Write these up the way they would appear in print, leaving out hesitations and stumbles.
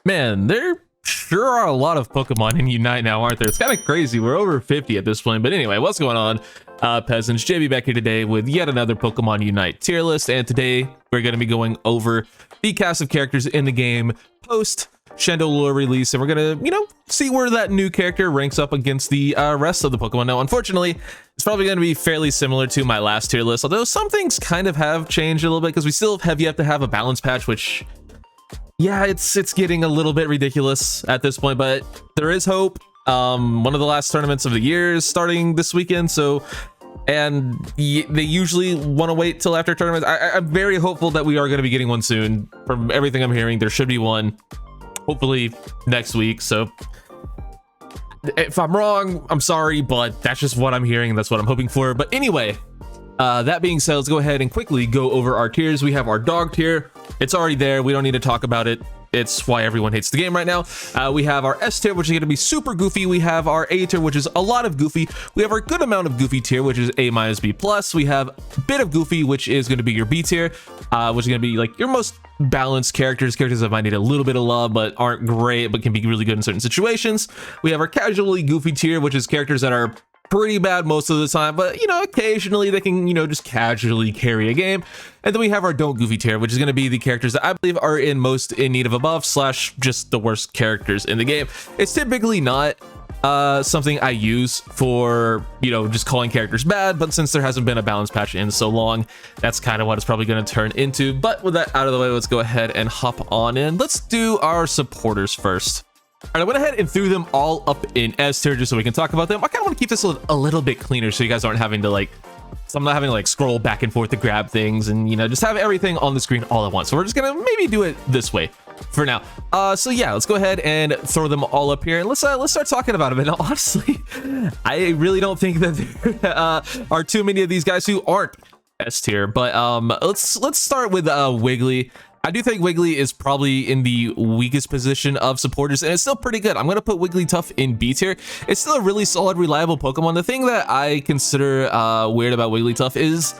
Man, there sure are a lot of Pokemon in Unite now, aren't there? It's kind of crazy. We're over 50 at this point. But anyway, what's going on, peasants? JB back here today with yet another Pokemon Unite tier list. And today we're going to be going over the cast of characters in the game post Chandelure release. And we're going to, see where that new character ranks up against the rest of the Pokemon. Now, unfortunately, it's probably going to be fairly similar to my last tier list, although some things kind of have changed a little bit because we still have yet to have a balance patch, which... yeah, it's getting a little bit ridiculous at this point, but there is hope. One of the last tournaments of the year is starting this weekend, and they usually want to wait till after tournaments. I'm very hopeful that we are going to be getting one soon. From everything I'm hearing, there should be one, hopefully next week. So if I'm wrong, I'm sorry, but that's just what I'm hearing, and that's what I'm hoping for. But anyway, that being said, let's go ahead and quickly go over our tiers. We have our dog tier. It's already there. We don't need to talk about it. It's why everyone hates the game right now. We have our S tier, which is going to be super goofy. We have our A tier, which is a lot of goofy. We have our good amount of goofy tier, which is A minus B plus. We have a bit of goofy, which is going to be your B tier, which is going to be like your most balanced characters that might need a little bit of love but aren't great but can be really good in certain situations. We have our casually goofy tier, which is characters that are pretty bad most of the time, but occasionally they can just casually carry a game. And then we have our don't goofy tier, which is going to be the characters that I believe are most in need of a buff / just the worst characters in the game. It's typically not something I use for just calling characters bad, but since there hasn't been a balance patch in so long, that's kind of what it's probably going to turn into. But with that out of the way, let's go ahead and hop on in. Let's do our supporters first. All right, I went ahead and threw them all up in S tier just so we can talk about them. I kind of want to keep this a little bit cleaner so you guys aren't having to so I'm not having to scroll back and forth to grab things and just have everything on the screen all at once. So we're just gonna maybe do it this way for now. So yeah, let's go ahead and throw them all up here and let's start talking about them. And honestly, I really don't think that there are too many of these guys who aren't S tier. But let's start with Wiggly. I do think Wiggly is probably in the weakest position of supporters, and it's still pretty good. I'm going to put Wigglytuff in B tier. It's still a really solid, reliable Pokemon. The thing that I consider weird about Wigglytuff is,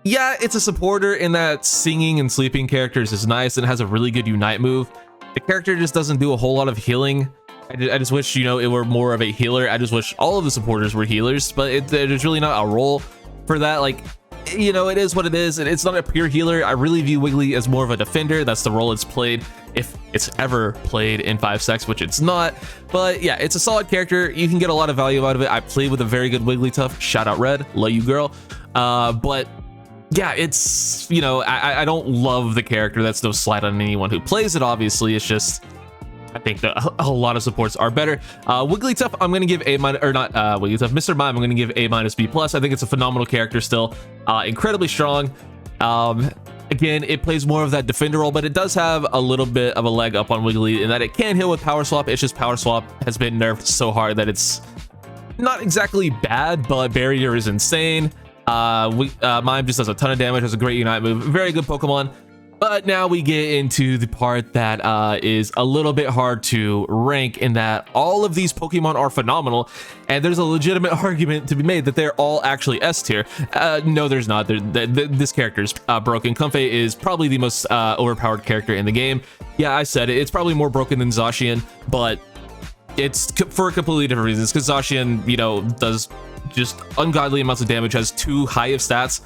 yeah, it's a supporter in that singing and sleeping characters is nice and has a really good Unite move. The character just doesn't do a whole lot of healing. I just wish, it were more of a healer. I just wish all of the supporters were healers, but there's really not a role for that. It is what it is, and it's not a pure healer. I really view Wiggly as more of a defender. That's the role it's played, if it's ever played in 5-6, which it's not. But yeah, it's a solid character. You can get a lot of value out of it. I played with a very good Wigglytuff. Shout out Red, love you, girl. But yeah, it's I don't love the character. That's no slight on anyone who plays it. Obviously, it's just I think that a lot of supports are better. Wigglytuff, I'm going to give A minus, or not Wigglytuff, Mr. Mime, I'm going to give A minus B plus. I think it's a phenomenal character still, incredibly strong. Again, it plays more of that defender role, but it does have a little bit of a leg up on Wiggly in that it can heal with Power Swap. It's just Power Swap has been nerfed so hard that it's not exactly bad, but Barrier is insane. Mime just does a ton of damage, has a great Unite move, very good Pokemon. But now we get into the part that is a little bit hard to rank, in that all of these Pokemon are phenomenal, and there's a legitimate argument to be made that they're all actually S tier. No, there's not. This character's broken. Comfey is probably the most overpowered character in the game. Yeah, I said it. It's probably more broken than Zacian, but it's for completely different reasons, because Zacian, does just ungodly amounts of damage, has too high of stats.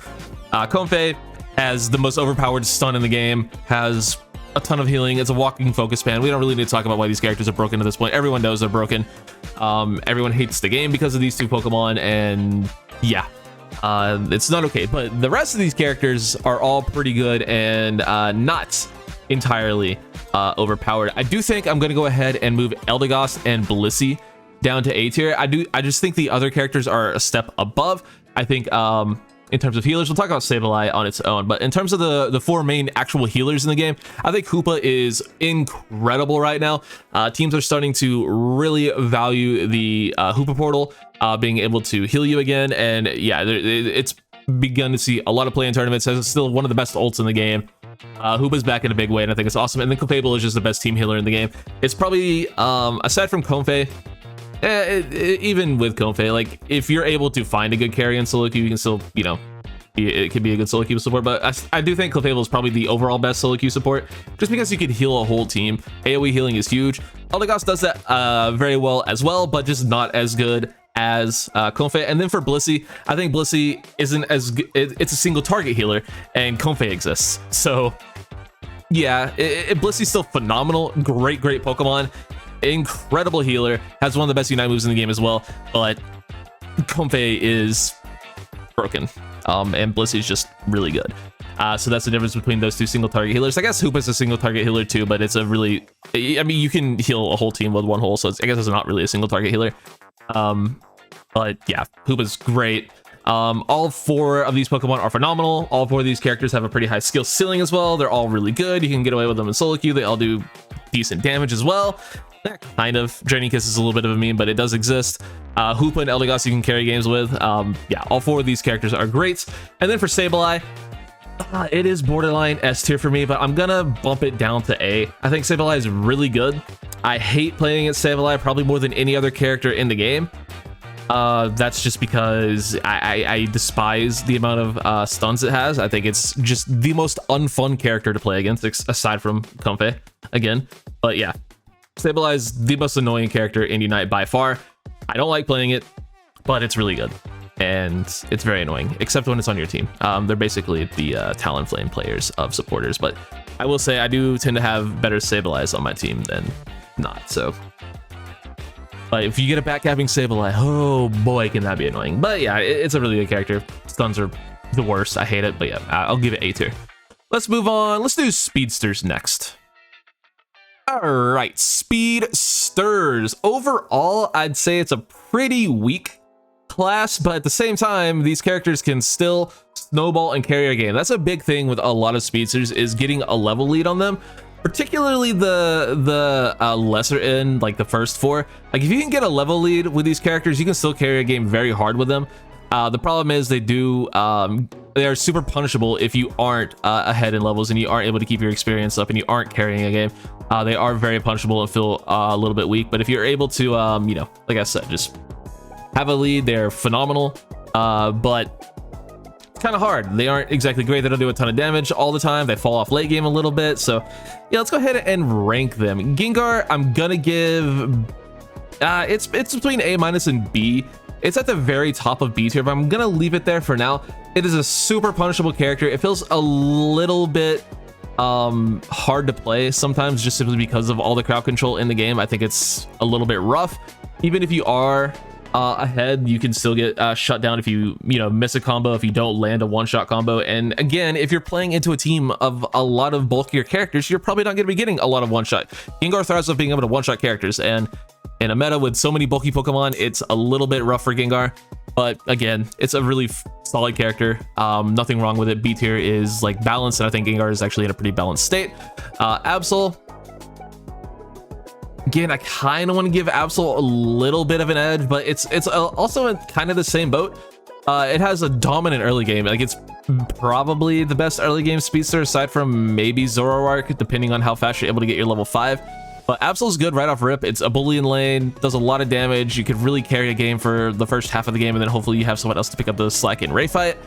Comfey has the most overpowered stun in the game, has a ton of healing. It's a walking focus span. We don't really need to talk about why these characters are broken at this point. Everyone knows they're broken. Everyone hates the game because of these two Pokemon, and yeah, it's not okay. But the rest of these characters are all pretty good and not entirely overpowered. I do think I'm going to go ahead and move Eldegoss and Blissey down to A tier. I just think the other characters are a step above. I think in terms of healers, we'll talk about Sableye on its own, but in terms of the four main actual healers in the game, I think Hoopa is incredible right now. Teams are starting to really value the Hoopa portal, being able to heal you again, and yeah, it's begun to see a lot of play in tournaments. It's still one of the best ults in the game. Hoopa's back in a big way, and I think it's awesome. And then Clefable is just the best team healer in the game. It's probably, aside from Comfey, even with Comfey, if you're able to find a good carry in solo queue, you can still, it could be a good solo queue support, but I do think Clefable is probably the overall best solo queue support, just because you could heal a whole team. AoE healing is huge. Eldegoss does that very well as well, but just not as good as comfey. And then for Blissey, I think Blissey isn't as good. It's a single target healer, and comfey exists. So yeah, Blissey's still phenomenal. Great Pokemon. Incredible healer. Has one of the best Unite moves in the game as well, but comfey is broken. And Blissey's just really good. So that's the difference between those two single target healers. I guess Hoopa's a single target healer too, but it's a really, I mean, you can heal a whole team with one hole, so I guess it's not really a single target healer. But yeah, Hoopa's great. All 4 of these Pokemon are phenomenal. All 4 of these characters have a pretty high skill ceiling as well. They're all really good. You can get away with them in solo queue. They all do decent damage as well. Kind of. Draining Kiss is a little bit of a meme, but it does exist. Hoopa and Eldegoss you can carry games with. Yeah, all 4 of these characters are great. And then for Sableye, it is borderline S tier for me, but I'm gonna bump it down to A. I think Sableye is really good. I hate playing against Sableye probably more than any other character in the game. That's just because I despise the amount of stuns it has. I think it's just the most unfun character to play against, aside from Comfey again. But yeah, Sableye is the most annoying character in Unite by far. I don't like playing it, but it's really good. And it's very annoying, except when it's on your team. They're basically the Talonflame players of supporters, but I will say I do tend to have better Sableyes on my team than not, so. But if you get a backcapping Sableye, oh boy, can that be annoying. But yeah, it's a really good character. Stuns are the worst, I hate it, but yeah, I'll give it A tier. Let's move on, let's do Speedsters next. All right, Speedsters. Overall, I'd say it's a pretty weak class, but at the same time, these characters can still snowball and carry a game. That's a big thing with a lot of Speedsters, is getting a level lead on them, particularly the lesser end, like the first 4. Like if you can get a level lead with these characters, you can still carry a game very hard with them. The problem is they are super punishable if you aren't ahead in levels and you aren't able to keep your experience up and you aren't carrying a game. They are very punishable and feel a little bit weak, but if you're able to you know, like I said, just have a lead, they're phenomenal. But it's kind of hard. They aren't exactly great. They don't do a ton of damage all the time. They fall off late game a little bit. So yeah, let's go ahead and rank them. Gengar, I'm gonna give it's between A- and B. It's at the very top of B tier, but I'm gonna leave it there for now. It is a super punishable character. It feels a little bit hard to play sometimes, just simply because of all the crowd control in the game. I think it's a little bit rough. Even if you are ahead, you can still get shut down if you miss a combo, if you don't land a one-shot combo. And again, if you're playing into a team of a lot of bulkier characters, you're probably not going to be getting a lot of one-shot. Gengar thrives off being able to one-shot characters, and in a meta with so many bulky Pokemon, it's a little bit rough for Gengar. But again, it's a really solid character. Nothing wrong with it. B tier is like balanced, and I think Gengar is actually in a pretty balanced state. Absol, again, I kind of want to give Absol a little bit of an edge, but it's also in kind of the same boat. It has a dominant early game. Like it's probably the best early game Speedster aside from maybe Zeraora, depending on how fast you're able to get your level 5. But Absol's good right off rip. It's a bully lane, does a lot of damage. You could really carry a game for the first half of the game, and then hopefully you have someone else to pick up the slack in Ray fight.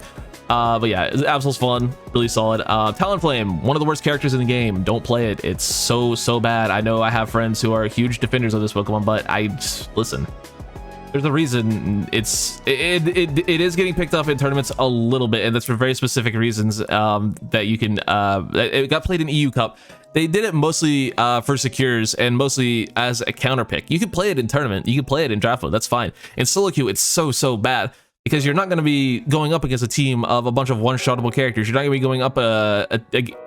But yeah, Absol's fun, really solid. Talonflame, one of the worst characters in the game. Don't play it. It's so bad. I know I have friends who are huge defenders of this Pokemon, but listen. There's a reason it is getting picked up in tournaments a little bit, and that's for very specific reasons. That you can it got played in EU Cup. They did it mostly for secures and mostly as a counter pick. You can play it in tournament, you can play it in draft mode, that's fine. In solo queue, it's so bad because you're not going to be going up against a team of a bunch of one-shottable characters. You're not going to be going up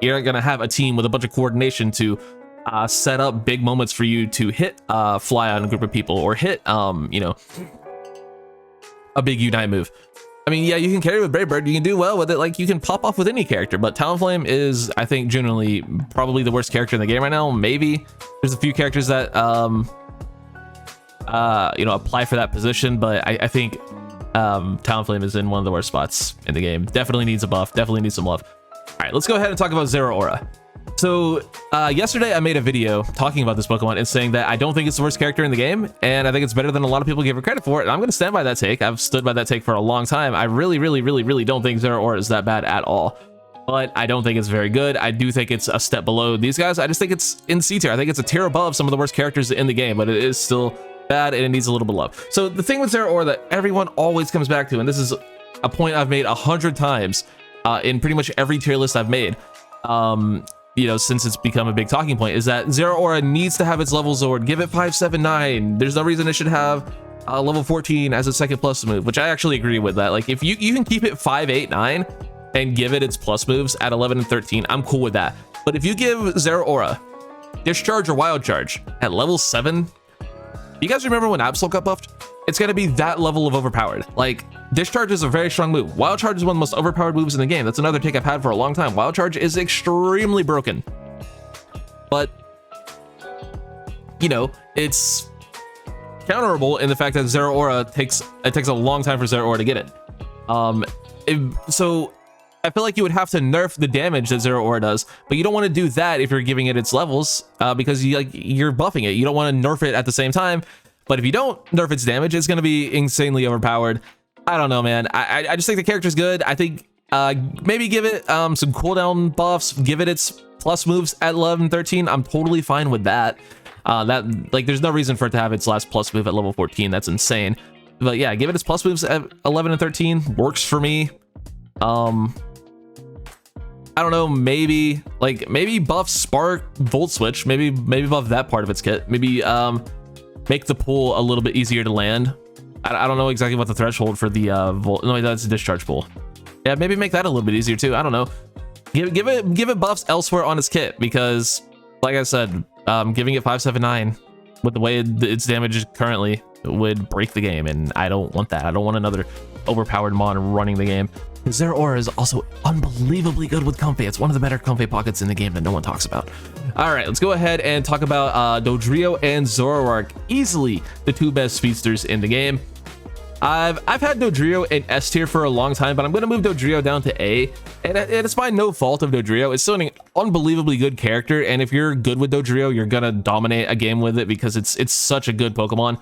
you're going to have a team with a bunch of coordination to set up big moments for you to hit fly on a group of people or hit a big Unite move. I mean, yeah, you can carry with Brave Bird, you can do well with it, like you can pop off with any character, but Talonflame is, I think, generally probably the worst character in the game right now. Maybe there's a few characters that apply for that position, but I think Talonflame is in one of the worst spots in the game. Definitely needs a buff, definitely needs some love. All right, let's go ahead and talk about Zeraora. So yesterday I made a video talking about this Pokemon and saying that I don't think it's the worst character in the game, and I think it's better than a lot of people give it credit for it. And I'm going to stand by that take. I've stood by that take for a long time. I really don't think Zeraora is that bad at all, but I don't think it's very good. I do think it's a step below these guys. I just think it's in C tier. I think it's a tier above some of the worst characters in the game, but it is still bad and it needs a little bit of love. So the thing with Zeraora that everyone always comes back to, and this is a point I've made 100 times in pretty much every tier list I've made, you know, since it's become a big talking point, is that Zeraora needs to have its level Zord. Give it 579. There's no reason it should have level 14 as a second plus move, which I actually agree with that. Like, if you can keep it 5, 8, 9 and give it its plus moves at 11 and 13, I'm cool with that. But if you give Zeraora Discharge or Wild Charge at level 7, you guys remember when Absol got buffed? It's going to be that level of overpowered. Like, Discharge is a very strong move. Wild Charge is one of the most overpowered moves in the game. That's another take I've had for a long time. Wild Charge is extremely broken. But, you know, it's counterable in the fact that Zeraora takes a long time for Zeraora to get it. So I feel like you would have to nerf the damage that Zeraora does, but you don't want to do that if you're giving it its levels, because you're buffing it. You don't want to nerf it at the same time. But if you don't nerf its damage, it's going to be insanely overpowered. I don't know, man. I just think the character's good. I think maybe give it some cooldown buffs, give it its plus moves at 11 13. I'm totally fine with that. There's no reason for it to have its last plus move at level 14. That's insane. But yeah, give it its plus moves at 11 and 13. Works for me. I don't know, maybe buff Spark Volt Switch. Maybe buff that part of its kit. Maybe make the pull a little bit easier to land. I don't know exactly what the threshold for the Volt. No, that's a discharge pull. Yeah, maybe make that a little bit easier too. I don't know. Give it buffs elsewhere on its kit, because, like I said, giving it 579 with the way its damage is currently would break the game, and I don't want that. I don't want another overpowered mon running the game. Zeraora is also unbelievably good with comfey. It's one of the better comfey pockets in the game that no one talks about. All right, let's go ahead and talk about Dodrio and Zoroark. Easily the two best speedsters in the game. I've had Dodrio in S tier for a long time, but I'm going to move Dodrio down to A, and it's by no fault of Dodrio. It's still an unbelievably good character, and if you're good with Dodrio, you're going to dominate a game with it because it's such a good Pokemon.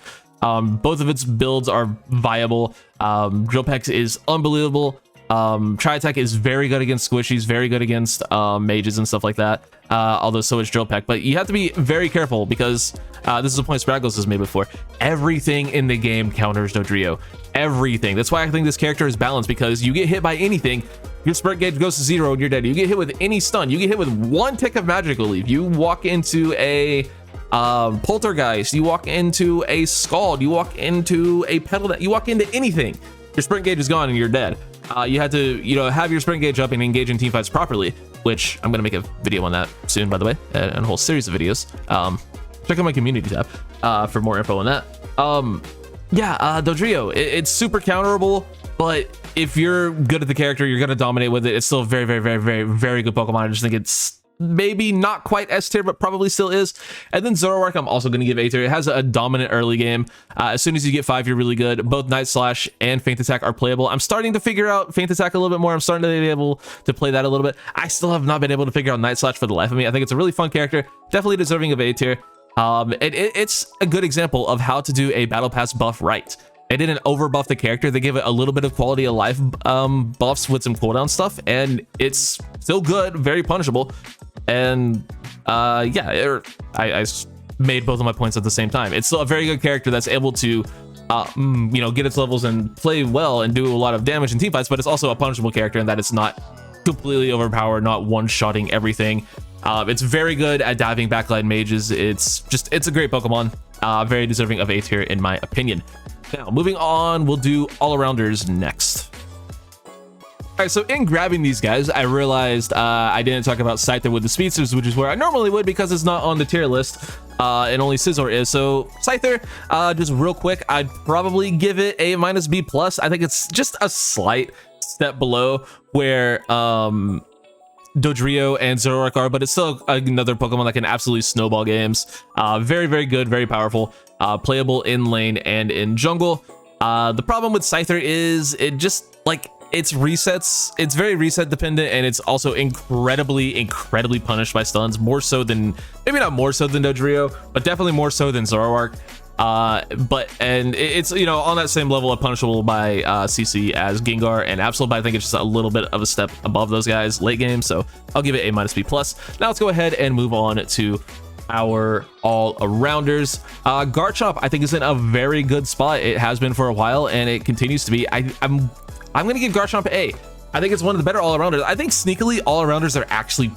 Both of its builds are viable. Drillpex is unbelievable. Tri-Attack is very good against squishies, very good against mages and stuff like that, although so is Drillpeck. But you have to be very careful, because this is a point Spraggles has made before. Everything in the game counters Dodrio. Everything. That's why I think this character is balanced, because you get hit by anything, your sprint gauge goes to 0 and you're dead. You get hit with any stun, you get hit with one tick of magical leaf, you walk into a Poltergeist, you walk into a Scald, you walk into a Petal, you walk into anything, your sprint gauge is gone and you're dead. You had to, have your sprint gauge up and engage in team fights properly, which I'm going to make a video on that soon, by the way, and a whole series of videos. Check out my community tab for more info on that. Dodrio, it's super counterable, but if you're good at the character, you're going to dominate with it. It's still a very, very, very, very, very good Pokemon. I just think it's maybe not quite S tier, but probably still is. And then Zoroark, I'm also going to give A tier. It has a dominant early game. As soon as you get 5, you're really good. Both Night Slash and Feint Attack are playable. I'm starting to figure out Feint Attack a little bit more. I'm starting to be able to play that a little bit. I still have not been able to figure out Night Slash for the life of me. I think it's a really fun character, definitely deserving of A tier. It's a good example of how to do a Battle Pass buff right. They didn't overbuff the character. They gave it a little bit of quality of life buffs with some cooldown stuff, and it's still good, very punishable. And I made both of my points at the same time. It's still a very good character that's able to get its levels and play well and do a lot of damage in team fights, but it's also a punishable character in that it's not completely overpowered, not one-shotting everything. It's very good at diving backline mages. It's a great Pokemon, very deserving of A tier in my opinion. Now, moving on, we'll do all-arounders next. All right, so in grabbing these guys, I realized I didn't talk about Scyther with the Speedsters, which is where I normally would because it's not on the tier list, and only Scizor is. So Scyther, just real quick, I'd probably give it A- B+. I think it's just a slight step below where Dodrio and Zoroark are, but it's still another Pokemon that can absolutely snowball games. Very, very good, very powerful, playable in lane and in jungle. The problem with Scyther is it just, it's resets. It's very reset dependent, and it's also incredibly punished by stuns, more so than, maybe not more so than Dodrio, but definitely more so than Zeraora. And it's, you know, on that same level of punishable by CC as Gengar and Absol, but I think it's just a little bit of a step above those guys late game, so I'll give it A-B+. Now let's go ahead and move on to our all-arounders. Garchomp, I think, is in a very good spot. It has been for a while, and it continues to be. I'm gonna give Garchomp A. I think it's one of the better all-arounders. I think sneakily all-arounders are actually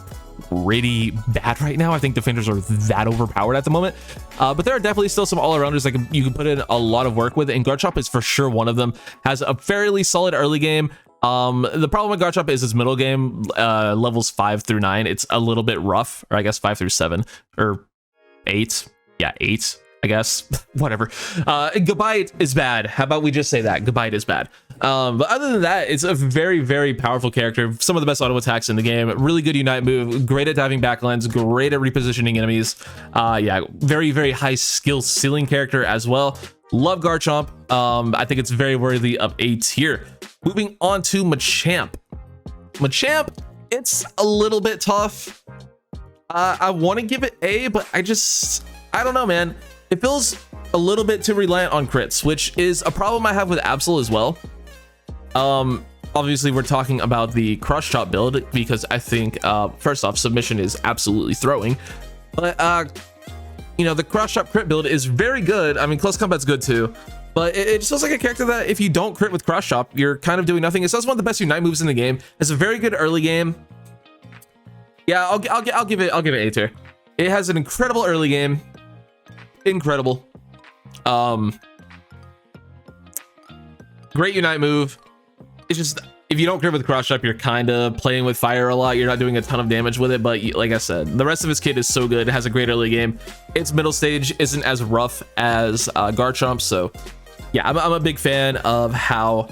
pretty bad right now. I think defenders are that overpowered at the moment, but there are definitely still some all-arounders that you can put in a lot of work with, and Garchomp is for sure one of them. Has a fairly solid early game. The problem with Garchomp is his middle game, levels 5 through 9. It's a little bit rough, or I guess 5 through 7 or 8. Yeah, 8, I guess. Whatever. Gabite is bad. How about we just say that? Gabite is bad. But other than that, it's a very powerful character. Some of the best auto attacks in the game. Really good Unite move. Great at diving backlines. Great at repositioning enemies. Yeah, very high skill ceiling character as well. Love Garchomp. I think it's very worthy of A tier. Moving on to Machamp. Machamp, it's a little bit tough. I want to give it A, but I don't know, man. It feels a little bit too reliant on crits, which is a problem I have with Absol as well. Obviously we're talking about the Crush Chop build because I think, first off, submission is absolutely throwing, but you know, the Crush Chop crit build is very good. I mean, close combat's good too, but it just feels like a character that if you don't crit with Crush Chop, you're kind of doing nothing. It's also one of the best Unite moves in the game. It's a very good early game. Yeah, I'll give it A tier. It has an incredible early game. Incredible. Great Unite move. It's just, if you don't crit with Crush Up, you're kind of playing with fire a lot. You're not doing a ton of damage with it, but like I said, the rest of his kit is so good. It has a great early game. Its middle stage isn't as rough as Garchomp, so yeah, I'm a big fan of how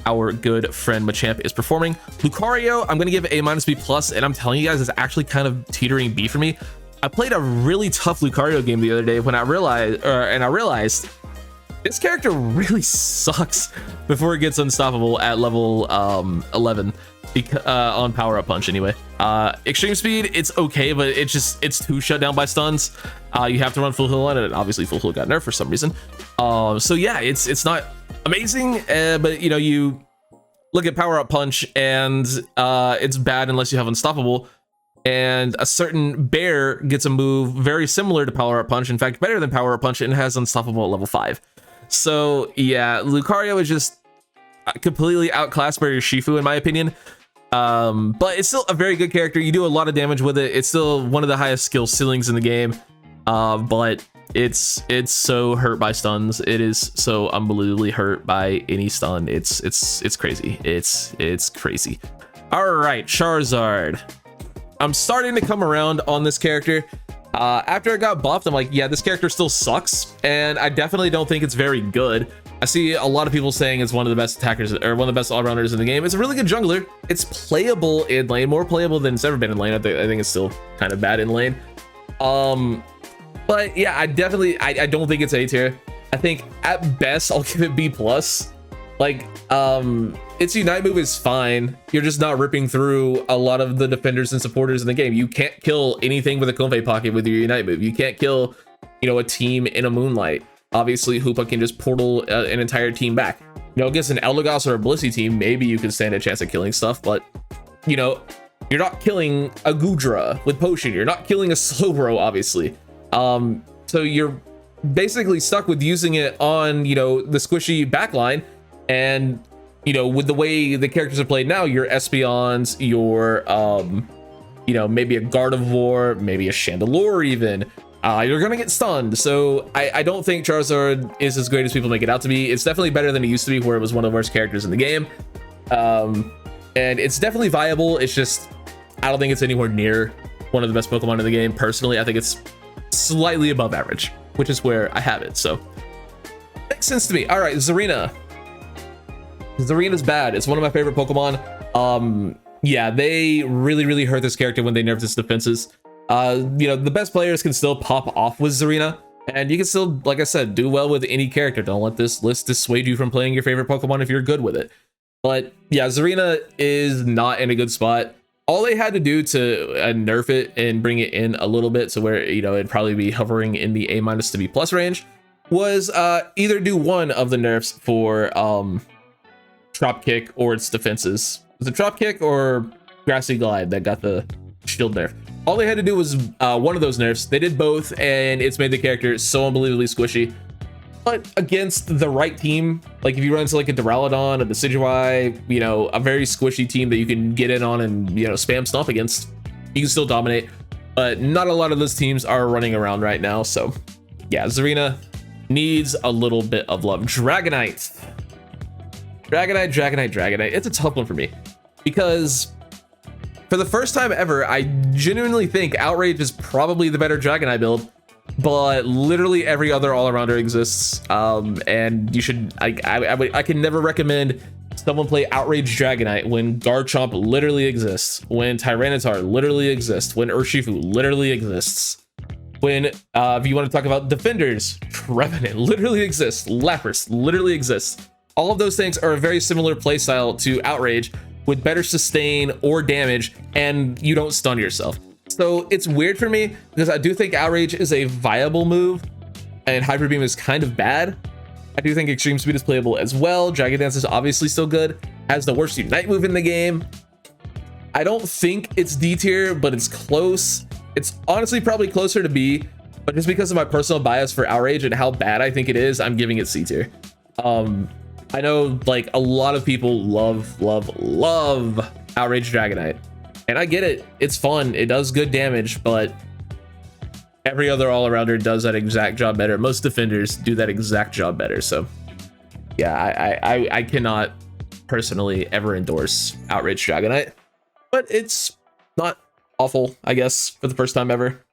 our good friend Machamp is performing. Lucario, I'm gonna give A-B+, and I'm telling you guys, it's actually kind of teetering B for me. I played a really tough Lucario game the other day when I realized this character really sucks before it gets unstoppable at level 11 on Power Up Punch anyway. Extreme Speed, it's okay, but it's too shut down by stuns. You have to run full heal on it, and obviously full heal got nerfed for some reason. So yeah, it's not amazing, but you know, you look at Power Up Punch and it's bad unless you have Unstoppable. And a certain bear gets a move very similar to Power Up Punch, in fact better than Power Up Punch, and has Unstoppable at level 5. So yeah, Lucario is just completely outclassed by your Shifu in my opinion, but it's still a very good character. You do a lot of damage with it. It's still one of the highest skill ceilings in the game, but it's so hurt by stuns. It is so unbelievably hurt by any stun. It's crazy. It's crazy. All right, Charizard. I'm starting to come around on this character. After I got buffed, I'm like, yeah, this character still sucks, and I definitely don't think it's very good. I see a lot of people saying it's one of the best attackers, or one of the best all-rounders in the game. It's a really good jungler. It's playable in lane, more playable than it's ever been in lane. I think it's still kind of bad in lane. But yeah, I don't think it's A tier. I think at best I'll give it B+. Like, its Unite move is fine. You're just not ripping through a lot of the defenders and supporters in the game. You can't kill anything with a comfey pocket with your Unite move. You can't kill, you know, a team in a Moonlight. Obviously, Hoopa can just portal an entire team back. You know, against an Eldegoss or a Blissey team, maybe you can stand a chance at killing stuff, but, you know, you're not killing a Goodra with Potion. You're not killing a Slowbro, obviously. So you're basically stuck with using it on, you know, the squishy backline. And, you know, with the way the characters are played now, your Espeons, your, you know, maybe a Gardevoir, maybe a Chandelure even, you're gonna get stunned. So I don't think Charizard is as great as people make it out to be. It's definitely better than it used to be, where it was one of the worst characters in the game. And it's definitely viable. It's just, I don't think it's anywhere near one of the best Pokemon in the game. Personally, I think it's slightly above average, which is where I have it. So makes sense to me. All right, Zarina. Zarina's bad. It's one of my favorite Pokemon. Yeah, they really hurt this character when they nerfed its defenses. You know, the best players can still pop off with Zarina, and you can still, like I said, do well with any character. Don't let this list dissuade you from playing your favorite Pokemon if you're good with it. But yeah, Zarina is not in a good spot. All they had to do to nerf it and bring it in a little bit, so where, you know, it'd probably be hovering in the A- to B+ range, was either do one of the nerfs for drop kick or its defenses. Was it drop kick or grassy glide that got the shield nerf? All they had to do was one of those nerfs. They did both, and it's made the character so unbelievably squishy. But against the right team, like if you run into like a Duraludon, a Decidueye, you know, a very squishy team that you can get in on and, you know, spam stomp against, you can still dominate. But not a lot of those teams are running around right now. So yeah, Zarina needs a little bit of love. Dragonite. It's a tough one for me because for the first time ever, I genuinely think Outrage is probably the better Dragonite build. But literally every other all-arounder exists, and you should. I can never recommend someone play Outrage Dragonite when Garchomp literally exists, when Tyranitar literally exists, when Urshifu literally exists, when if you want to talk about defenders, Trevenant literally exists, Lapras literally exists. All of those things are a very similar playstyle to Outrage with better sustain or damage, and you don't stun yourself. So it's weird for me because I do think Outrage is a viable move and Hyper Beam is kind of bad. I do think Extreme Speed is playable as well. Dragon Dance is obviously still good. Has the worst Unite move in the game. I don't think it's D tier, but it's close. It's honestly probably closer to B, but just because of my personal bias for Outrage and how bad I think it is, I'm giving it C tier. I know like a lot of people love Outrage Dragonite. And I get it, it's fun, it does good damage, but every other all-arounder does that exact job better. Most defenders do that exact job better. So yeah, I cannot personally ever endorse Outrage Dragonite, but it's not awful, I guess, for the first time ever.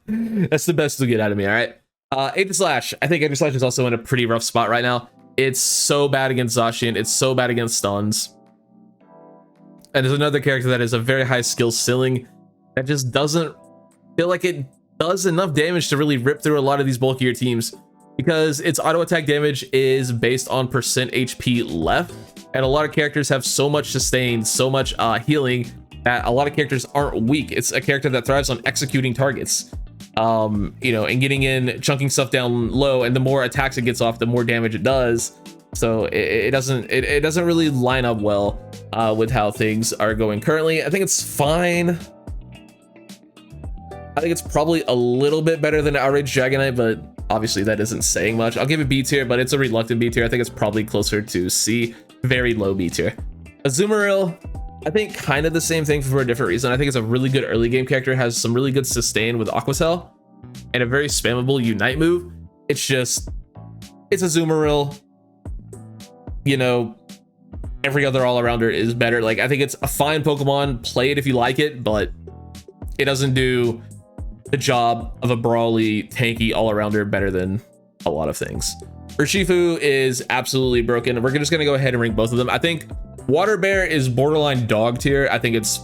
That's the best to get out of me. All right, Aegislash. I think Aegislash is also in a pretty rough spot right now. It's so bad against Zacian, it's so bad against stuns. And there's another character that has a very high skill ceiling that just doesn't feel like it does enough damage to really rip through a lot of these bulkier teams, because its auto attack damage is based on percent HP left, and a lot of characters have so much sustain, so much healing, that a lot of characters aren't weak. It's a character that thrives on executing targets, you know, and getting in, chunking stuff down low, and the more attacks it gets off, the more damage it does. So it doesn't really line up well with how things are going currently. I think it's fine. I think it's probably a little bit better than Outrage Dragonite, but obviously that isn't saying much. I'll give it B tier, but it's a reluctant B tier. I think it's probably closer to C, very low B tier. Azumarill, I think kind of the same thing for a different reason. I think it's a really good early game character, has some really good sustain with Aqua Tail, and a very spammable Unite move. It's Azumarill. You know, every other all-arounder is better. Like, I think it's a fine Pokemon. Play it if you like it, but it doesn't do the job of a brawly, tanky all-arounder better than a lot of things. Urshifu is absolutely broken. We're just gonna go ahead and rank both of them. I think Water Bear is borderline dog tier. I think it's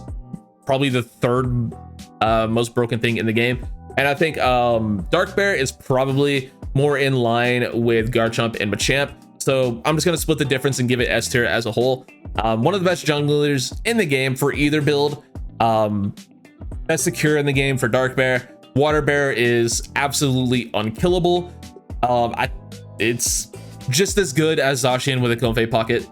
probably the third most broken thing in the game. And I think Dark Bear is probably more in line with Garchomp and Machamp. So I'm just going to split the difference and give it S tier as a whole. One of the best junglers in the game for either build. Best secure in the game for Dark Bear. Water Bear is absolutely unkillable. It's just as good as Zacian with a Comfey pocket.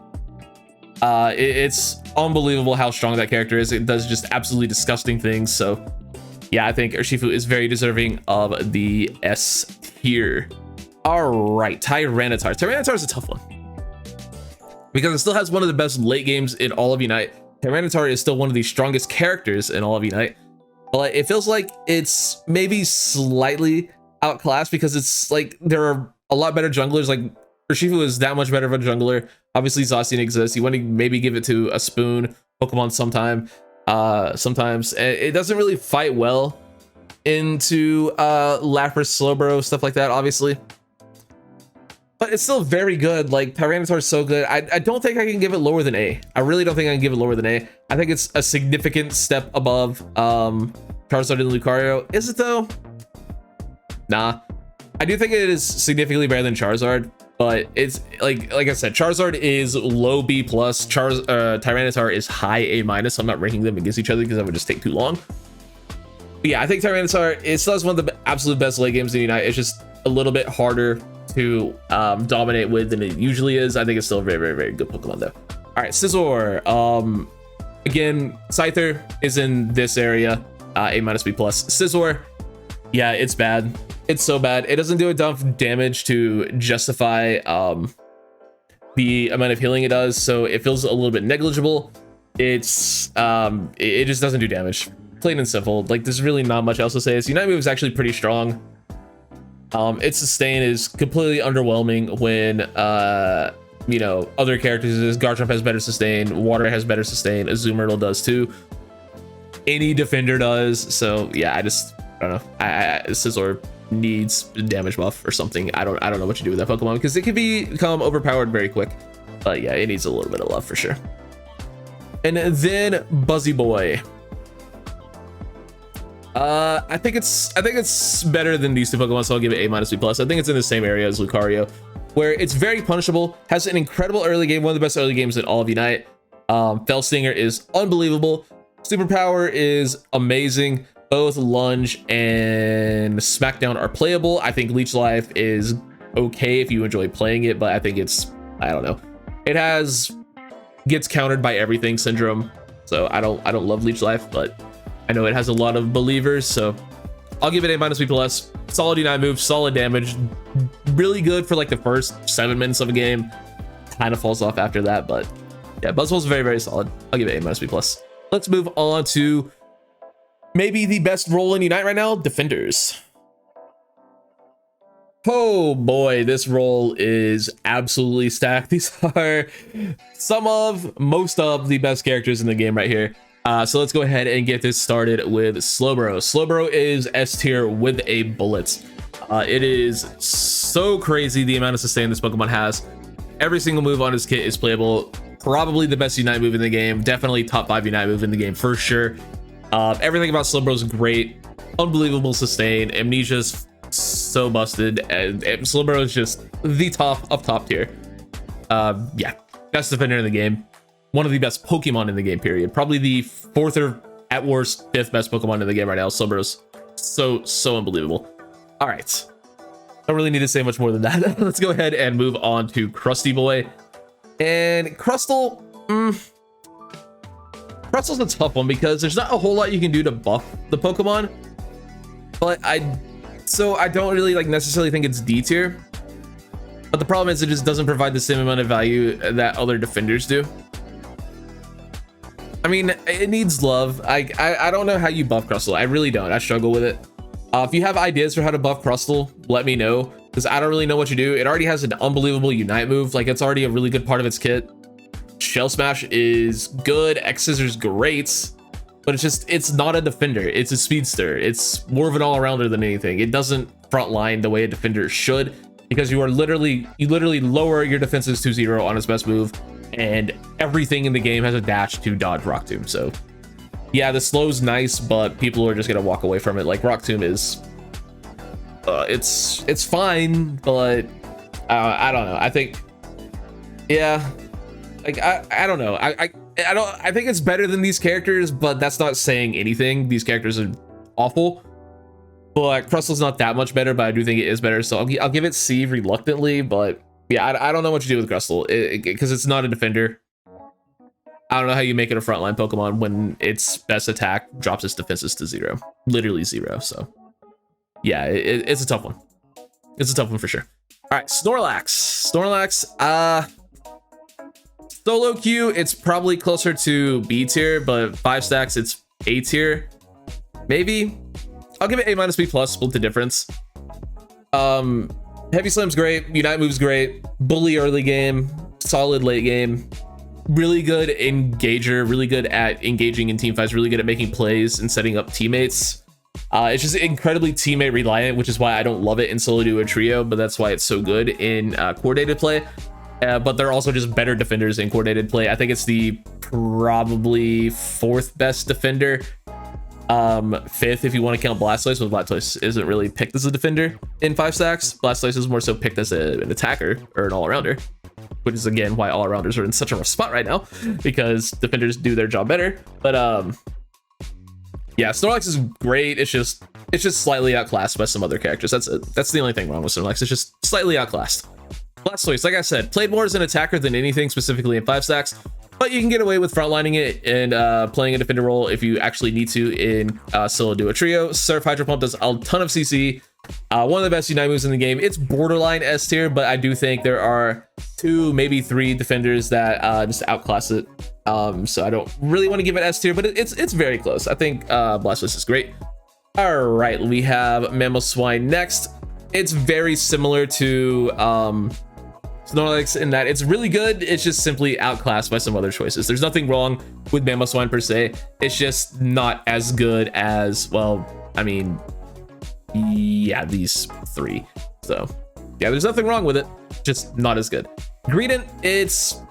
It's unbelievable how strong that character is. It does just absolutely disgusting things. So yeah, I think Urshifu is very deserving of the S tier. All right, Tyranitar. Tyranitar is a tough one because it still has one of the best late games in all of Unite. Tyranitar is still one of the strongest characters in all of Unite, but it feels like it's maybe slightly outclassed because it's like there are a lot better junglers. Like Urshifu is that much better of a jungler. Obviously, Zacian exists. You want to maybe give it to a Spoon Pokemon sometime. Sometimes it doesn't really fight well into Lapras, Slowbro, stuff like that, obviously. But it's still very good. Like, Tyranitar is so good. I don't think I can give it lower than A. I really don't think I can give it lower than A. I think it's a significant step above Charizard and Lucario. Is it though? Nah. I do think it is significantly better than Charizard, But it's like I said, Charizard is low B plus. Tyranitar is high A minus. I'm not ranking them against each other because that would just take too long. But yeah, I think Tyranitar, it still has one of the absolute best late games in the Unite. It's just a little bit harder to dominate with than it usually is. I think it's still a very, very, very good Pokemon though. All right, Scizor. Again, Scyther is in this area, A minus B plus. Scizor, yeah, it's bad. It's so bad. It doesn't do enough damage to justify the amount of healing it does, so it feels a little bit negligible. It's it just doesn't do damage. Plain and simple. Like, there's really not much else to say. Its Unite move is actually pretty strong. Its sustain is completely underwhelming when you know, other characters is. Garchomp has better sustain, Water has better sustain, Azumarill does too. Any defender does. So yeah, I don't know. Scizor needs a damage buff or something. I don't know what to do with that Pokemon because it can become overpowered very quick. But yeah, it needs a little bit of love for sure. And then Buzzy Boy. I think it's better than these two Pokemon, so I'll give it A minus B plus. I think it's in the same area as Lucario, where it's very punishable, has an incredible early game, one of the best early games in all of Unite. Fell Stinger is unbelievable. Superpower is amazing. Both Lunge and Smackdown are playable. I think Leech Life is okay if you enjoy playing it, but I think it's, I don't know. It gets countered by everything syndrome, so I don't love Leech Life, but I know it has a lot of believers, so I'll give it A minus B plus. Solid Unite move, solid damage, really good for like the first 7 minutes of a game. Kind of falls off after that, but yeah, Buzzwole's very, very solid. I'll give it A minus B plus. Let's move on to maybe the best role in Unite right now, Defenders. Oh boy, this role is absolutely stacked. These are most of the best characters in the game right here. So let's go ahead and get this started with Slowbro. Slowbro is S tier with a bullet. It is so crazy the amount of sustain this Pokemon has. Every single move on his kit is playable. Probably the best Unite move in the game. Definitely top 5 Unite move in the game for sure. Everything about Slowbro is great. Unbelievable sustain. Amnesia's so busted, and Slowbro is just the top tier. Yeah, best defender in the game. One of the best Pokemon in the game, period. Probably the 4th or at worst 5th best Pokemon in the game right now. Slowbro's so unbelievable. All right, don't really need to say much more than that. Let's go ahead and move on to Krusty Boy. And Crustle, Crustle's a tough one because there's not a whole lot you can do to buff the Pokemon, but I don't really like necessarily think it's D tier. But the problem is it just doesn't provide the same amount of value that other defenders do. I mean, it needs love. I don't know how you buff Crustle. I really don't. I struggle with it. If you have ideas for how to buff Crustle, let me know, because I don't really know what you do. It already has an unbelievable Unite move. Like, it's already a really good part of its kit. Shell Smash is good. X Scissors great, but it's not a defender. It's a speedster. It's more of an all-arounder than anything. It doesn't frontline the way a defender should, because you literally lower your defenses to 0 on its best move, and everything in the game has a dash to dodge Rock Tomb. So yeah, the slow's nice, but people are just gonna walk away from it. Like, Rock Tomb is it's fine, but I don't know. I think, yeah, like I don't know. I think it's better than these characters, but that's not saying anything. These characters are awful, but Crustle's not that much better, but I do think it is better, so I'll give it C reluctantly. But yeah, I don't know what to do with Crustle because it's not a defender. I don't know how you make it a frontline Pokemon when its best attack drops its defenses to 0, literally 0. So yeah, it's a tough one. It's a tough one for sure. All right, Snorlax. Solo Q, it's probably closer to B tier, but 5 stacks, it's A tier. Maybe. I'll give it A minus B plus, split the difference. Heavy Slam's great. Unite move's great. Bully early game. Solid late game. Really good engager. Really good at engaging in team fights. Really good at making plays and setting up teammates. It's just incredibly teammate reliant, which is why I don't love it in solo duo trio, but that's why it's so good in coordinated play. But they're also just better defenders in coordinated play. I think it's the probably 4th best defender. fifth if you want to count Blastoise, but Blastoise isn't really picked as a defender in 5 stacks. Blastoise is more so picked as an attacker or an all-arounder, which is again why all-arounders are in such a rough spot right now, because defenders do their job better. But yeah, Snorlax is great. It's just slightly outclassed by some other characters. That's the only thing wrong with Snorlax. It's just slightly outclassed. Blastoise, like I said, played more as an attacker than anything, specifically in 5 stacks, but you can get away with frontlining it and playing a defender role if you actually need to in solo duo trio. Surf Hydro Pump does a ton of CC. One of the best Unite moves in the game. It's borderline S tier, but I do think there are 2, maybe 3 defenders that just outclass it. So I don't really want to give it S tier, but it's very close. I think Blastoise is great. All right, we have Mamoswine next. It's very similar to Snorlax in that it's really good. It's just simply outclassed by some other choices. There's nothing wrong with Mamoswine per se. It's just not as good as, well, I mean, yeah, these 3. So yeah, there's nothing wrong with it, just not as good. Greedent, it's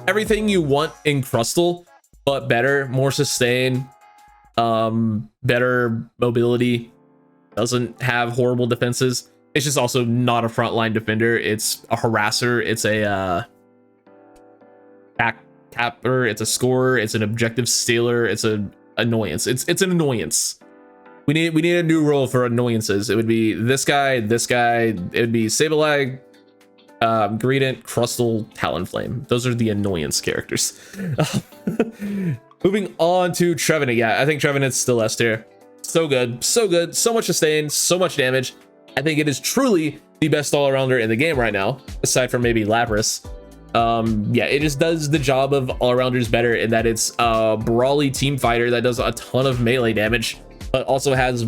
everything you want in Crustle, but better, more sustain, better mobility, doesn't have horrible defenses. It's just also not a frontline defender. It's a harasser. It's a back capper. It's a scorer. It's an objective stealer. It's an annoyance. It's an annoyance. We need a new role for annoyances. It would be this guy, this guy. It would be Sableye, Greedent, Crustle, Talonflame. Those are the annoyance characters. Moving on to Trevenant. Yeah, I think Trevenant's still S tier. So good, so good, so much sustain, so much damage. I think it is truly the best all-arounder in the game right now, aside from maybe Lapras. Yeah, it just does the job of all-arounders better in that it's a brawly team fighter that does a ton of melee damage, but also has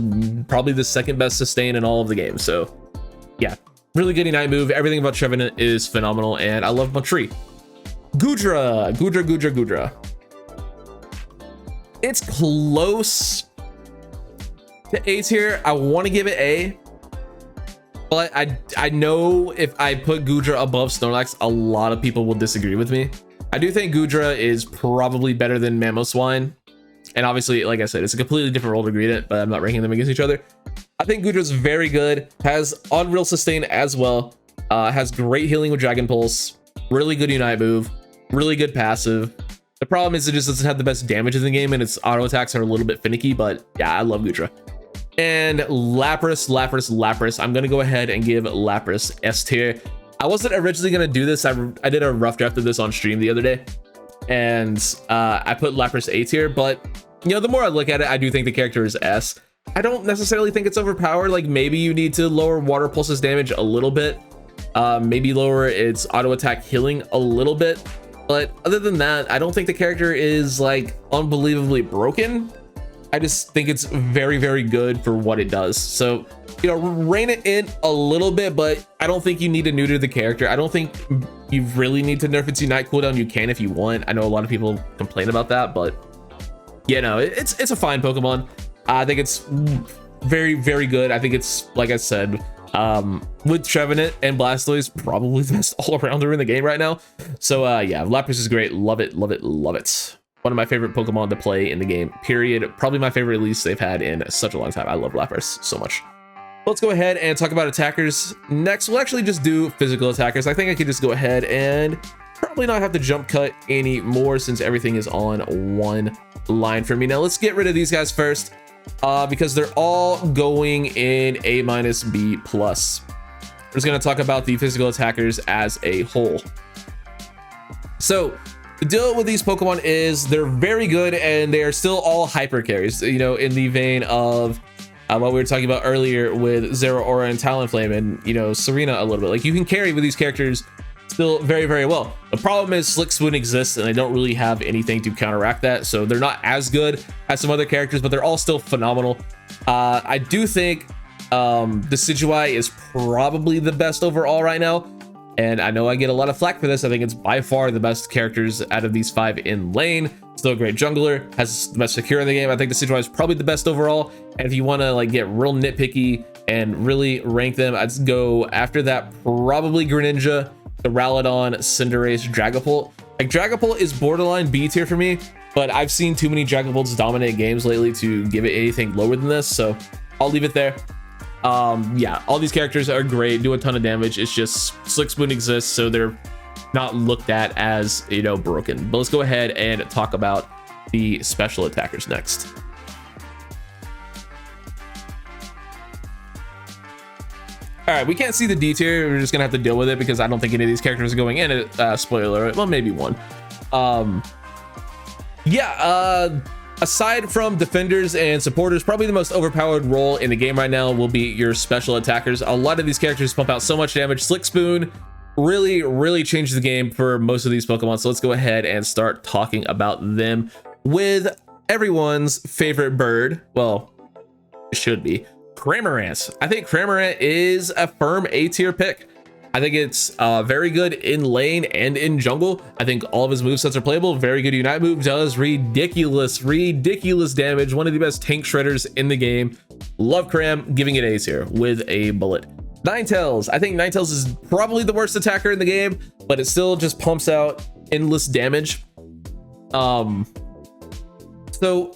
probably the second best sustain in all of the game. So yeah, really good Unite move. Everything about Trevenant is phenomenal, and I love Montri. Goodra. It's close to A tier. I want to give it A, but I know if I put Goodra above Snorlax, a lot of people will disagree with me. I do think Goodra is probably better than Mamoswine, and obviously, like I said, it's a completely different role to Greedent, but I'm not ranking them against each other. I think Goodra's very good, has unreal sustain as well, has great healing with Dragon Pulse, really good Unite move, really good passive. The problem is it just doesn't have the best damage in the game, and its auto attacks are a little bit finicky, but yeah, I love Goodra. And Lapras. I'm gonna go ahead and give Lapras S tier. I wasn't originally gonna do this. I did a rough draft of this on stream the other day, and I put Lapras A tier, but you know, the more I look at it, I do think the character is S. I don't necessarily think it's overpowered. Like, maybe you need to lower Water Pulse's damage a little bit, maybe lower its auto attack healing a little bit, but other than that, I don't think the character is like unbelievably broken. I just think it's very, very good for what it does. So, you know, rein it in a little bit, but I don't think you need to neuter the character. I don't think you really need to nerf its Unite cooldown. You can if you want. I know a lot of people complain about that, but yeah, no, it's a fine Pokemon. I think it's very, very good. I think it's, like I said, with Trevenant and Blastoise, probably the best all-arounder in the game right now. So yeah, Lapras is great. Love it, love it, love it. One of my favorite Pokemon to play in the game, period. Probably my favorite release they've had in such a long time. I love Lapras so much. Let's go ahead and talk about attackers. Next, we'll actually just do physical attackers. I think I could just go ahead and probably not have to jump cut anymore since everything is on one line for me. Now let's get rid of these guys first, because they're all going in A-, B+. We're just gonna talk about the physical attackers as a whole. So the deal with these Pokemon is they're very good, and they are still all hyper carries, you know, in the vein of what we were talking about earlier with Zeraora and Talonflame, and, you know, Serena a little bit. Like, you can carry with these characters still very, very well. The problem is Slick Spoon exists, and they don't really have anything to counteract that, so they're not as good as some other characters, but they're all still phenomenal. I do think Decidueye is probably the best overall right now, and I know I get a lot of flack for this. I think it's by far the best characters out of these 5 in lane. Still a great jungler, has the best secure in the game. I think Decidueye is probably the best overall, and if you want to like get real nitpicky and really rank them, I'd go after that probably Greninja, the Duraludon, Cinderace, Dragapult. Like, Dragapult is borderline B tier for me. but I've seen too many Dragon Bolts dominate games lately to give it anything lower than this, so I'll leave it there. Yeah, all these characters are great, do a ton of damage. It's just Slick Spoon exists, so they're not looked at as, you know, broken. But let's go ahead and talk about the special attackers next. All right, we can't see the D tier. We're just gonna have to deal with it because I don't think any of these characters are going in it. Spoiler alert. Well, maybe one. Aside from defenders and supporters, probably the most overpowered role in the game right now will be your special attackers. A lot of these characters pump out so much damage. Slick Spoon really changed the game for most of these Pokemon. So let's go ahead and start talking about them with everyone's favorite bird. Well, it should be Cramorant. I think Cramorant is a firm A tier pick. I think it's very good in lane and in jungle. I think all of his movesets are playable. Very good Unite move, does ridiculous damage. One of the best tank shredders in the game. Love Cram, giving it A tier with a bullet. Ninetales. I think Ninetales is probably the worst attacker in the game, but it still just pumps out endless damage. So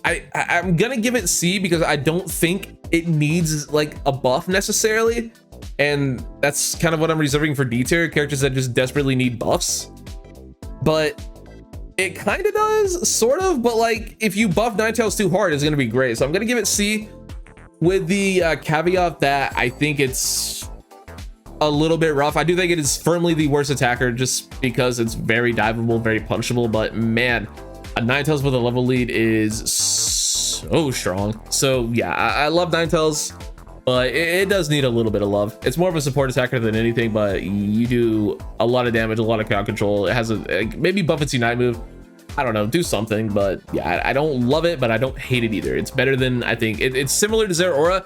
I'm gonna give it C because I don't think it needs like a buff necessarily. And that's kind of what I'm reserving for D tier, characters that just desperately need buffs. But it kind of does, sort of, but like if you buff Ninetales too hard, it's gonna be great. So I'm gonna give it C with the caveat that I think it's a little bit rough. I do think it is firmly the worst attacker just because it's very diveable, very punchable, but man, a Ninetales with a level lead is so strong. So yeah, I love Ninetales, but it does need a little bit of love. It's more of a support attacker than anything, but you do a lot of damage, a lot of crowd control. It has a maybe buff its Unite move. I don't know, do something, but yeah, I don't love it, but I don't hate it either. It's better than, I think, it's similar to Zeraora.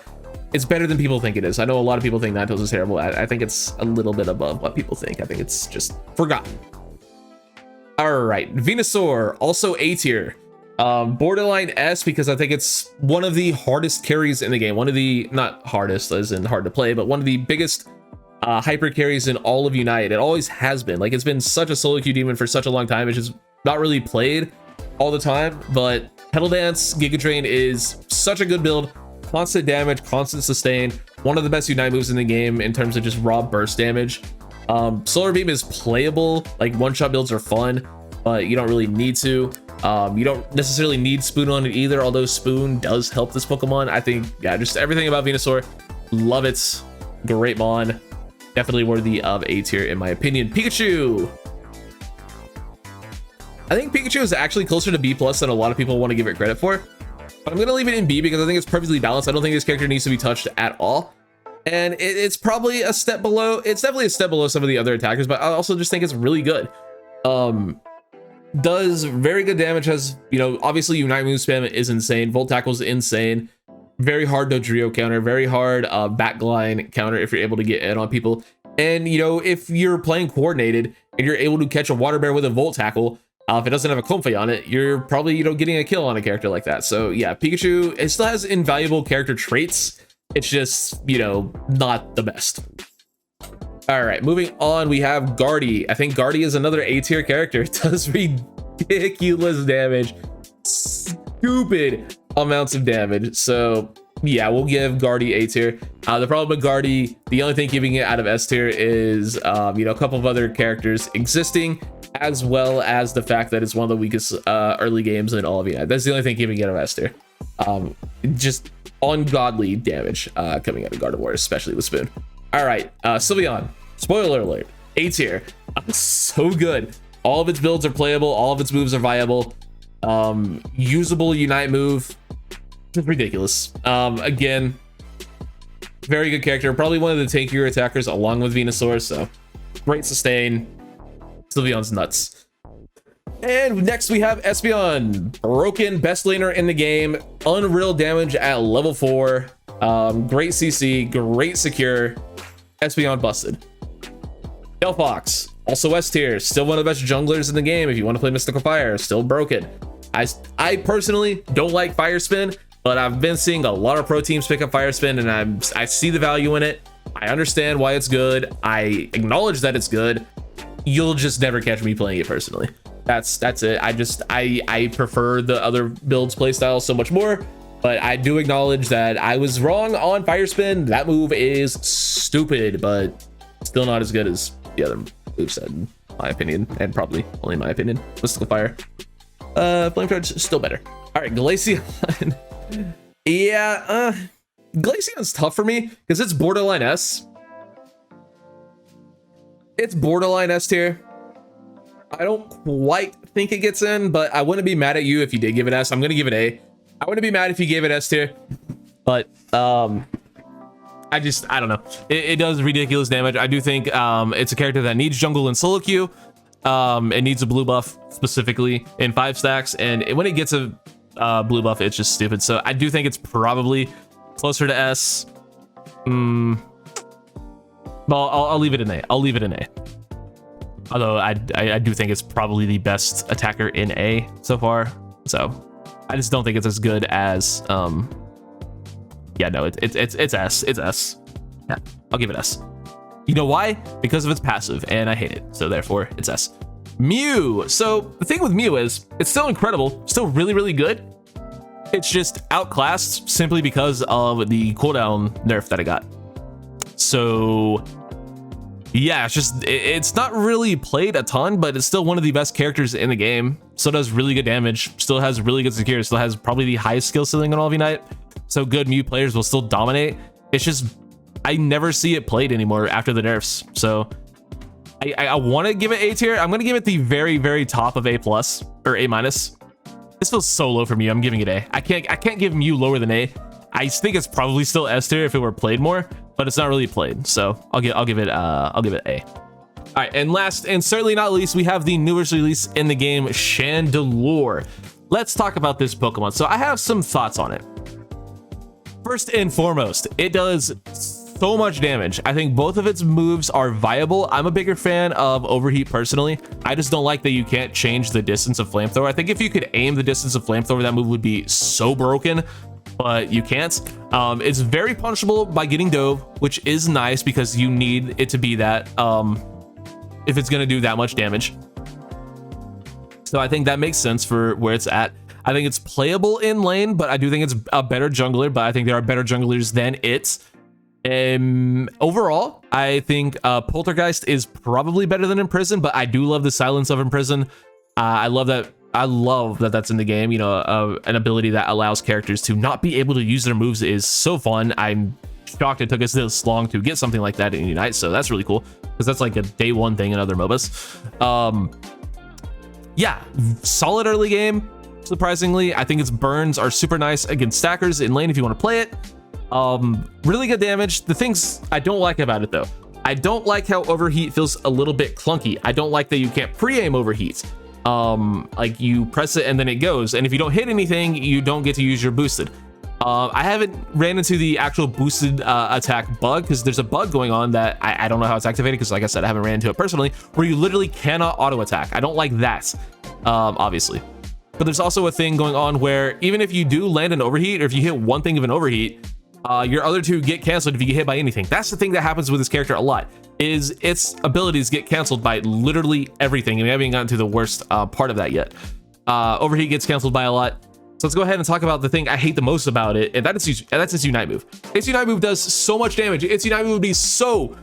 It's better than people think it is. I know a lot of people think Ninetales is terrible. I think it's a little bit above what people think. I think it's just forgotten. All right, Venusaur, also A tier. Borderline S because I think it's one of the hardest carries in the game. One of the, not hardest as in hard to play, but one of the biggest hyper carries in all of Unite. It always has been. Like, it's been such a solo queue demon for such a long time. It's just not really played all the time, but Petal Dance Giga Drain is such a good build. Constant damage, constant sustain. One of the best Unite moves in the game in terms of just raw burst damage. Solar Beam is playable. Like, one-shot builds are fun, but you don't really need to. You don't necessarily need Spoon on it either, although Spoon does help this Pokemon. I think, yeah, just everything about Venusaur. Love it. Great Mon. Definitely worthy of A tier in my opinion. Pikachu. I think Pikachu is actually closer to B+ than a lot of people want to give it credit for. But I'm going to leave it in B because I think it's perfectly balanced. I don't think this character needs to be touched at all. And it's probably a step below. It's definitely a step below some of the other attackers, but I also just think it's really good. Does very good damage, has, you know, obviously Unite move spam is insane. Volt Tackle is insane. Very hard Dodrio counter, very hard backline counter if you're able to get in on people. And, you know, if you're playing coordinated and you're able to catch a Water Bear with a Volt Tackle, if it doesn't have a comfey on it, you're probably, you know, getting a kill on a character like that. So yeah, Pikachu, it still has invaluable character traits. It's just, you know, not the best. All right, moving on, we have Guardy. I think Guardy is another A tier character. It does ridiculous damage, stupid amounts of damage. So yeah, we'll give Guardy A tier. The problem with Guardy, the only thing keeping it out of S tier is, you know, a couple of other characters existing, as well as the fact that it's one of the weakest early games in all of Unite. That's the only thing keeping it out of S tier. Just ungodly damage coming out of Gardevoir, especially with Spoon. All right, Sylveon, spoiler alert, A tier. So good. All of its builds are playable, all of its moves are viable. Usable Unite move, just ridiculous. Again, very good character, probably one of the tankier attackers along with Venusaur, so great sustain. Sylveon's nuts. And next we have Espeon, broken best laner in the game, unreal damage at level 4, great CC, great secure. Espeon busted. Delphox, also S tier, still one of the best junglers in the game. If you want to play Mystical Fire, still broken. I personally don't like Fire Spin, but I've been seeing a lot of pro teams pick up Fire Spin, and I see the value in it. I understand why it's good. I acknowledge that it's good. You'll just never catch me playing it personally. That's it. I prefer the other builds playstyle so much more, but I do acknowledge that I was wrong on Fire Spin. That move is stupid, but still not as good as the other moveset, in my opinion, and probably only in my opinion. Mystical Fire. Flame Charge, still better. All right, Glaceon. Yeah, Glaceon's tough for me because it's borderline S. It's borderline S tier. I don't quite think it gets in, but I wouldn't be mad at you if you did give it S. I'm gonna give it A. I wouldn't be mad if you gave it S tier, but I don't know. It does ridiculous damage. I do think it's a character that needs jungle and solo queue. It needs a blue buff specifically in 5 stacks, and when it gets a blue buff, it's just stupid. So I do think it's probably closer to S. Well, I'll leave it in A. I'll leave it in A. Although I do think it's probably the best attacker in A so far. So I just don't think it's as good as yeah, no, it's S. It's S. Yeah, I'll give it S. You know why? Because of its passive, and I hate it. So therefore, it's S. Mew. So the thing with Mew is it's still incredible, still really, really good. It's just outclassed simply because of the cooldown nerf that I got. So yeah, it's not really played a ton, but it's still one of the best characters in the game. Still does really good damage, still has really good security, still has probably the highest skill ceiling in all of Unite. So good Mew players will still dominate. It's just I never see it played anymore after the nerfs. So I want to give it A tier. I'm going to give it the very, very top of A plus or A minus. This feels so low for me. I'm giving it A. I can't give Mew lower than A. I think it's probably still S tier if it were played more, but it's not really played. So I'll give it A. All right, and last and certainly not least, we have the newest release in the game, Chandelure. Let's talk about this Pokemon. So I have some thoughts on it. First and foremost, it does so much damage. I think both of its moves are viable. I'm a bigger fan of Overheat personally. I just don't like that you can't change the distance of Flamethrower. I think if you could aim the distance of Flamethrower, that move would be so broken, but you can't. It's very punishable by getting Dove, which is nice because you need it to be that if it's going to do that much damage. So I think that makes sense for where it's at. I think it's playable in lane, but I do think it's a better jungler, but I think there are better junglers than it. Overall, I think Poltergeist is probably better than Imprison, but I do love the silence of Imprison. I love that that's in the game. You know, an ability that allows characters to not be able to use their moves is so fun. I'm shocked it took us this long to get something like that in Unite, so that's really cool because that's like a day one thing in other MOBAs. Yeah, solid early game. Surprisingly, I think its burns are super nice against stackers in lane if you want to play it. Really good damage. The things I don't like about it though, I don't like how Overheat feels a little bit clunky. I don't like that you can't pre-aim Overheat. Like you press it and then it goes, and if you don't hit anything, you don't get to use your boosted. I haven't ran into the actual boosted attack bug because there's a bug going on that I don't know how it's activated because like I said, I haven't ran into it personally, where you literally cannot auto attack. I don't like that, obviously. But there's also a thing going on where even if you do land an Overheat, or if you hit one thing of an Overheat, your other two get canceled if you get hit by anything. That's the thing that happens with this character a lot, is its abilities get canceled by literally everything, and we haven't gotten to the worst part of that yet. Overheat gets canceled by a lot. So let's go ahead and talk about the thing I hate the most about it, and that's its Unite move. Its Unite move does so much damage. Its Unite move would be so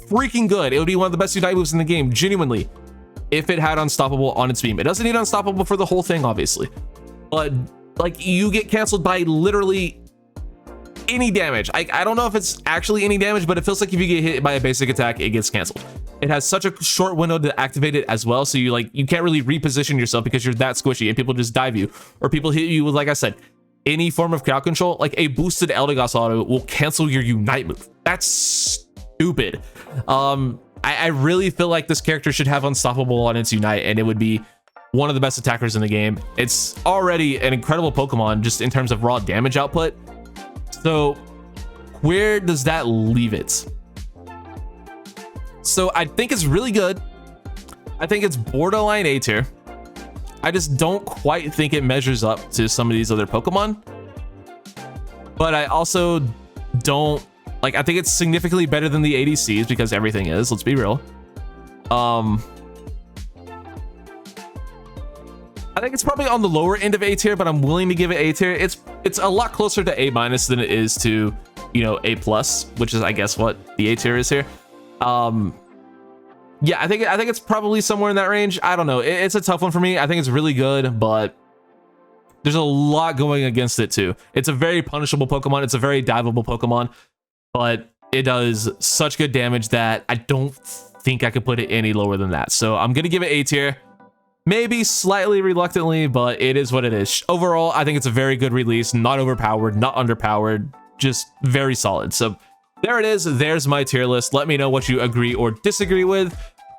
freaking good. It would be one of the best Unite moves in the game, genuinely, if it had Unstoppable on its beam. It doesn't need Unstoppable for the whole thing, obviously, but like you get canceled by literally any damage. I don't know if it's actually any damage, but it feels like if you get hit by a basic attack, it gets canceled. It has such a short window to activate it as well, so you can't really reposition yourself because you're that squishy and people just dive you, or people hit you with, like I said, any form of crowd control. Like a boosted Eldegoss auto will cancel your Unite move. That's stupid. I really feel like this character should have Unstoppable on its Unite, and it would be one of the best attackers in the game. It's already an incredible Pokemon just in terms of raw damage output. So where does that leave it? So I think it's really good. I think it's borderline A tier. I just don't quite think it measures up to some of these other Pokemon. But I also don't like, I think it's significantly better than the ADCs because everything is, let's be real. I think it's probably on the lower end of A tier, but I'm willing to give it A tier. It's a lot closer to A minus than it is to, you know, A plus, which is I guess what the A tier is here. Yeah, I think it's probably somewhere in that range. I don't know. It's a tough one for me. I think it's really good, but there's a lot going against it too. It's a very punishable Pokemon. It's a very diveable Pokemon, but it does such good damage that I don't think I could put it any lower than that. So I'm gonna give it A tier. Maybe slightly reluctantly, but it is what it is. Overall, I think it's a very good release. Not overpowered, not underpowered, just very solid. So there it is. There's my tier list. Let me know what you agree or disagree with.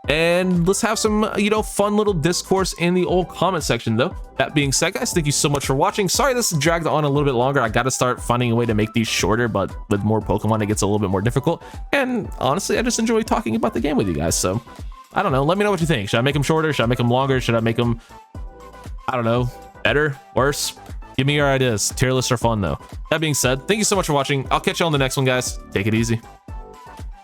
And let's have some, you know, fun little discourse in the old comment section, though. That being said, guys, thank you so much for watching. Sorry this dragged on a little bit longer. I got to start finding a way to make these shorter, but with more Pokemon, it gets a little bit more difficult. And honestly, I just enjoy talking about the game with you guys. So I don't know. Let me know what you think. Should I make them shorter? Should I make them longer? Should I make them, I don't know, better, worse? Give me your ideas. Tier lists are fun, though. That being said, thank you so much for watching. I'll catch you on the next one, guys. Take it easy.